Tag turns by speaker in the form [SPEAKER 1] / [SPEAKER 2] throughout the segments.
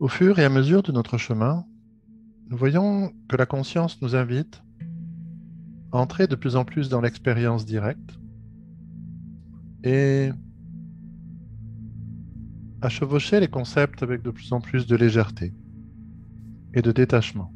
[SPEAKER 1] Au fur et à mesure de notre chemin, nous voyons que la conscience nous invite à entrer de plus en plus dans l'expérience directe et à chevaucher les concepts avec de plus en plus de légèreté et de détachement.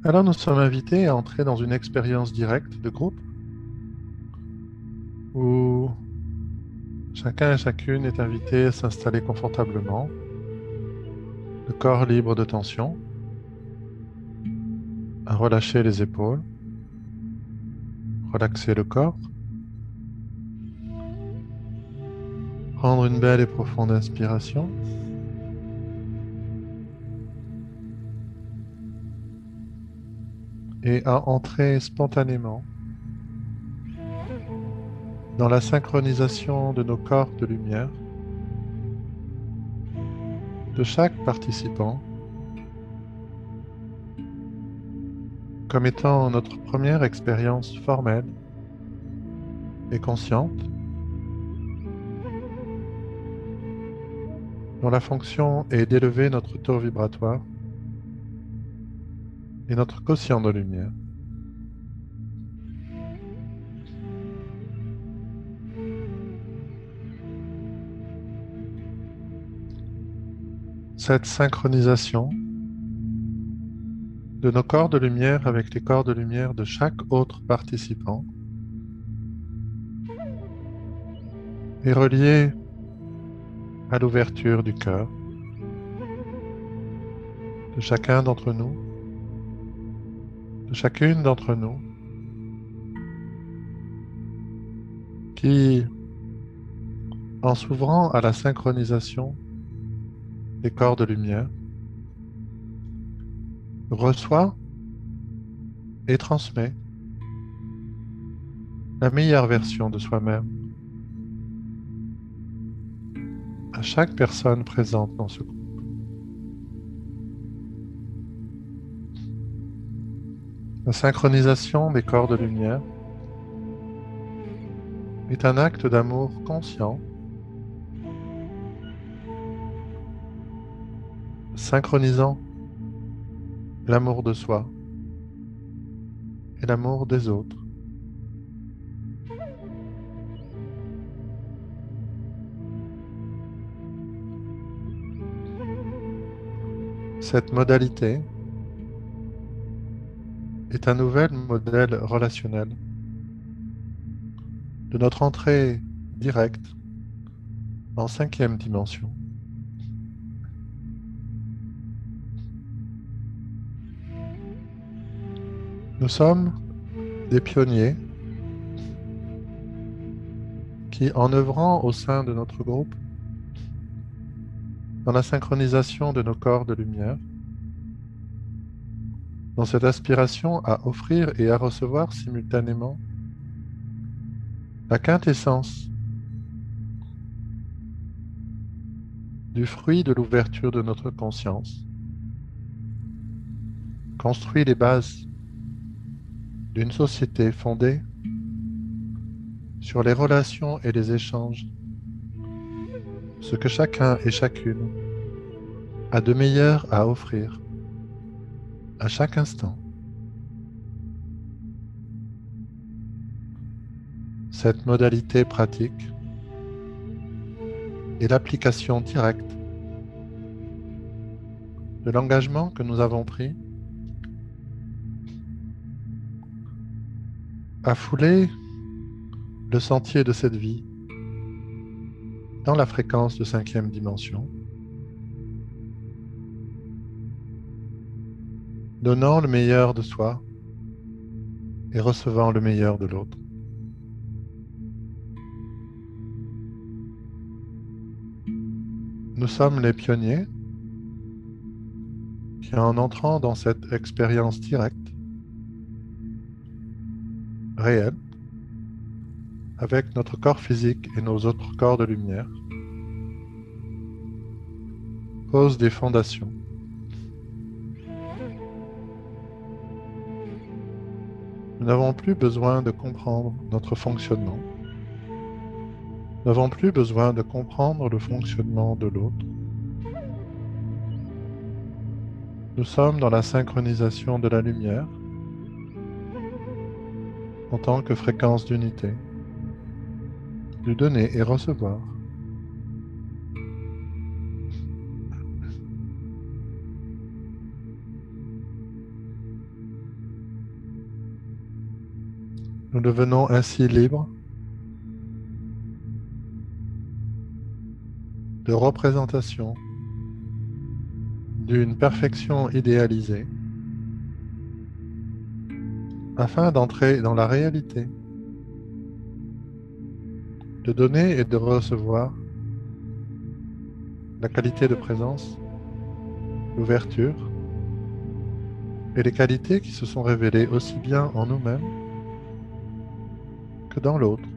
[SPEAKER 1] Alors nous sommes invités à entrer dans une expérience directe de groupe où chacun et chacune est invité à s'installer confortablement, le corps libre de tension, à relâcher les épaules, relaxer le corps, prendre une belle et profonde inspiration et à entrer spontanément dans la synchronisation de nos corps de lumière, de chaque participant, comme étant notre première expérience formelle et consciente, dont la fonction est d'élever notre taux vibratoire et notre quotient de lumière. Cette synchronisation de nos corps de lumière avec les corps de lumière de chaque autre participant est reliée à l'ouverture du cœur de chacun d'entre nous, de chacune d'entre nous, qui, en s'ouvrant à la synchronisation des corps de lumière, reçoit et transmet la meilleure version de soi-même à chaque personne présente dans ce groupe. La synchronisation des corps de lumière est un acte d'amour conscient, synchronisant l'amour de soi et l'amour des autres. Cette modalité est un nouvel modèle relationnel de notre entrée directe en cinquième dimension. Nous sommes des pionniers qui, en œuvrant au sein de notre groupe, dans la synchronisation de nos corps de lumière, dans cette aspiration à offrir et à recevoir simultanément la quintessence du fruit de l'ouverture de notre conscience, construit les bases d'une société fondée sur les relations et les échanges, ce que chacun et chacune a de meilleur à offrir à chaque instant. Cette modalité pratique est l'application directe de l'engagement que nous avons pris à fouler le sentier de cette vie dans la fréquence de cinquième dimension, donnant le meilleur de soi et recevant le meilleur de l'autre. Nous sommes les pionniers qui, en entrant dans cette expérience directe, réelle, avec notre corps physique et nos autres corps de lumière, pose des fondations. Nous n'avons plus besoin de comprendre notre fonctionnement. Nous n'avons plus besoin de comprendre le fonctionnement de l'autre. Nous sommes dans la synchronisation de la lumière en tant que fréquence d'unité, du donner et recevoir. Nous devenons ainsi libres de représentation d'une perfection idéalisée afin d'entrer dans la réalité, de donner et de recevoir la qualité de présence, l'ouverture et les qualités qui se sont révélées aussi bien en nous-mêmes que dans l'autre.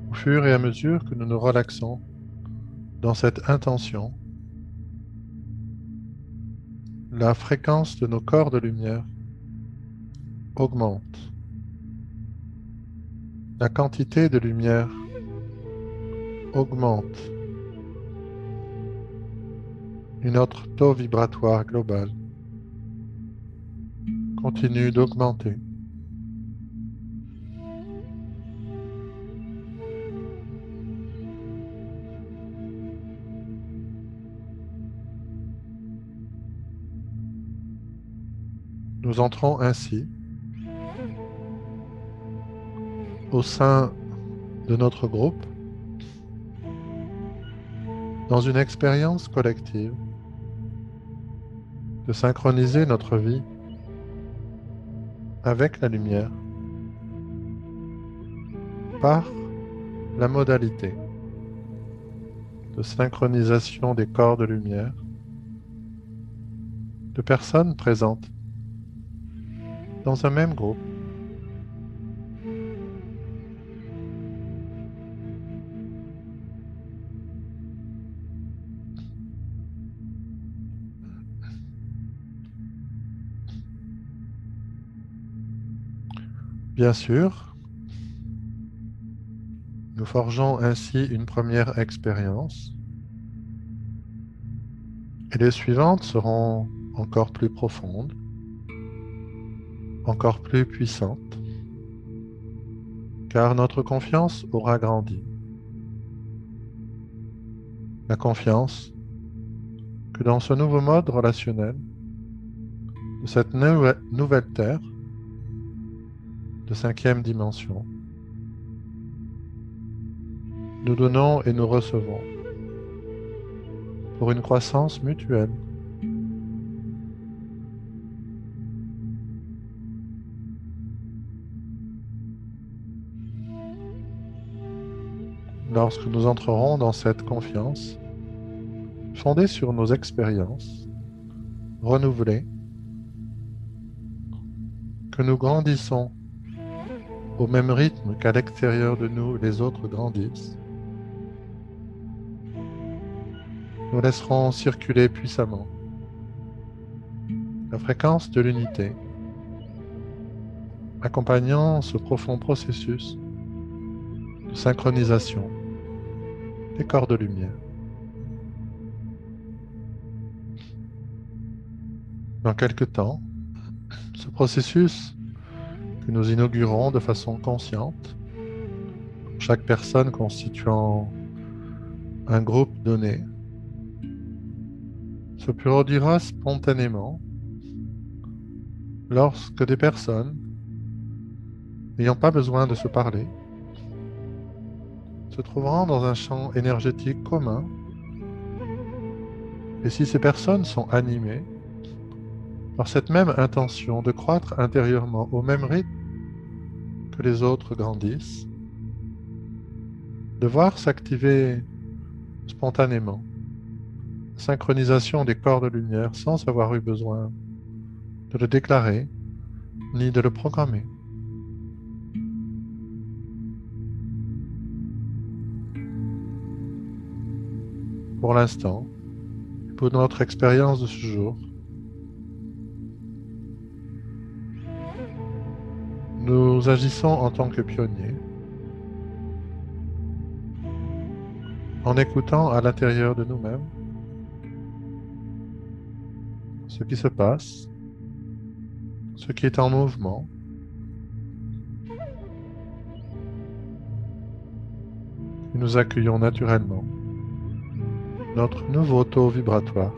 [SPEAKER 1] Au fur et à mesure que nous nous relaxons dans cette intention, la fréquence de nos corps de lumière augmente. La quantité de lumière augmente. Et notre taux vibratoire global continue d'augmenter. Nous entrons ainsi au sein de notre groupe dans une expérience collective de synchroniser notre vie avec la lumière par la modalité de synchronisation des corps de lumière de personnes présentes dans un même groupe. Bien sûr, nous forgeons ainsi une première expérience et les suivantes seront encore plus profondes, encore plus puissantes, car notre confiance aura grandi. La confiance que dans ce nouveau mode relationnel, de cette nouvelle Terre, de cinquième dimension, nous donnons et nous recevons pour une croissance mutuelle. Lorsque nous entrerons dans cette confiance, fondée sur nos expériences renouvelées, que nous grandissons au même rythme qu'à l'extérieur de nous les autres grandissent, nous laisserons circuler puissamment la fréquence de l'unité, accompagnant ce profond processus de synchronisation des corps de lumière. Dans quelque temps, ce processus que nous inaugurons de façon consciente, chaque personne constituant un groupe donné, se produira spontanément lorsque des personnes n'ayant pas besoin de se parler se trouveront dans un champ énergétique commun. Et si ces personnes sont animées par cette même intention de croître intérieurement au même rythme que les autres grandissent, de voir s'activer spontanément la synchronisation des corps de lumière sans avoir eu besoin de le déclarer ni de le programmer. Pour l'instant, pour notre expérience de ce jour. Nous agissons en tant que pionniers, en écoutant à l'intérieur de nous-mêmes ce qui se passe, ce qui est en mouvement, et nous accueillons naturellement notre nouveau taux vibratoire.